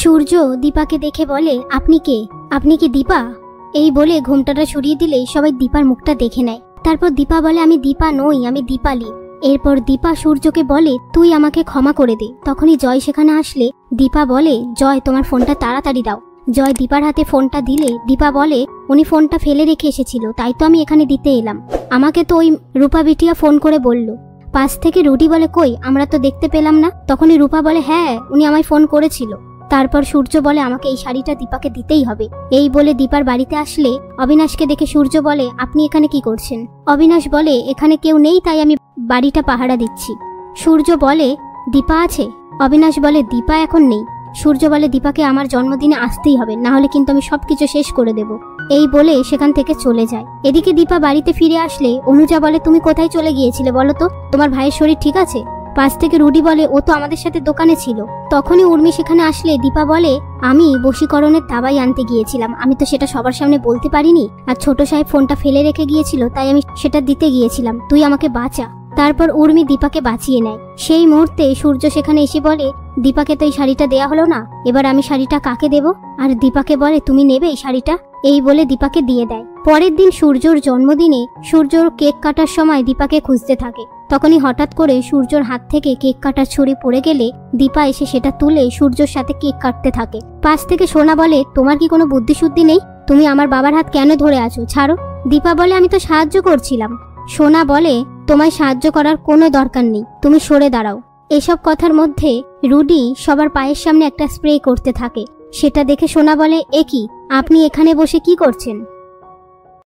সূর্য দীপাকে দেখে বলে, আপনি কে? আপনি কি দীপা? এই বলে ঘোমটাটা সরিয়ে দিলেই সবাই দীপার মুখটা দেখে নেয়। তারপর দীপা বলে, আমি দীপা নই, আমি দীপালি। এরপর দীপা সূর্যকে বলে, তুই আমাকে ক্ষমা করে দে। তখনই জয় সেখানে আসলে দীপা বলে, জয় তোমার ফোনটা তাড়াতাড়ি দাও। জয় দীপার হাতে ফোনটা দিলে দীপা বলে, উনি ফোনটা ফেলে রেখে এসেছিল, তাই তো আমি এখানে দিতে এলাম। আমাকে তো ওই রূপা বিটিয়া ফোন করে বলল। পাশ থেকে রুটি বলে, কই আমরা তো দেখতে পেলাম না। তখনই রূপা বলে, হ্যাঁ উনি আমায় ফোন করেছিল। তারপর সূর্য বলে, আমাকে এই শাড়িটা দীপাকে দিতেই হবে। এই বলে দীপার বাড়িতে আসলে অবিনাশকে দেখে সূর্য বলে, আপনি এখানে কি করছেন? অবিনাশ বলে, এখানে কেউ নেই তাই আমি বাড়িটা পাহারা দিচ্ছি। সূর্য বলে, দীপা আছে? অবিনাশ বলে, দীপা এখন নেই। সূর্য বলে, দীপাকে আমার জন্মদিনে আসতেই হবে, না হলে কিন্তু আমি সবকিছু শেষ করে দেব। এই বলে সেখান থেকে চলে যায়। এদিকে দীপা বাড়িতে ফিরে আসলে অনুজা বলে, তুমি কোথায় চলে গিয়েছিলে বলো তো? তোমার ভাইয়ের শরীর ঠিক আছে? পাশ থেকে রুডি বলে, ও তো আমাদের সাথে দোকানে ছিল। তখনই উর্মি সেখানে আসলে দীপা বলে, আমি বশীকরণের দাবাই আনতে গিয়েছিলাম, আমি তো সেটা সবার সামনে বলতে পারিনি, আর ছোট সাহেব ফোনটা ফেলে রেখে গিয়েছিল তাই আমি সেটা দিতে গিয়েছিলাম, তুই আমাকে বাঁচা। তারপর উর্মি দীপাকে বাঁচিয়ে নেয়। সেই মুহূর্তে সূর্য সেখানে এসে বলে, দীপাকে তো এই শাড়িটা দেয়া হলো না, এবার আমি শাড়িটা কাকে দেব? আর দীপাকে বলে, তুমি নেবে এই শাড়িটা? এই বলে দীপাকে দিয়ে দেয়। পরের দিন সূর্যর জন্মদিনে সূর্যর কেক কাটার সময় দীপাকে খুঁজতে থাকে। তখনই হঠাৎ করে সূর্যর হাত থেকে কেক কাটার ছুরি পড়ে গেলে দীপা এসে সেটা তুলে সূর্যর সাথে কেক কাটতে থাকে। পাশ থেকে সোনা বলে, তোমার কি কোনো বুদ্ধিশুদ্ধি নেই? তুমি আমার বাবার হাত কেন ধরে আছো? ছাড়ো। দীপা বলে, আমি তো সাহায্য করছিলাম। সোনা বলে, তোমায় সাহায্য করার কোনো দরকার নেই, তুমি সরে দাঁড়াও। এসব কথার মধ্যে রুডি সবার পায়ের সামনে একটা স্প্রে করতে থাকে। সেটা দেখে সোনা বলে, এ কি, আপনি এখানে বসে কি করছেন?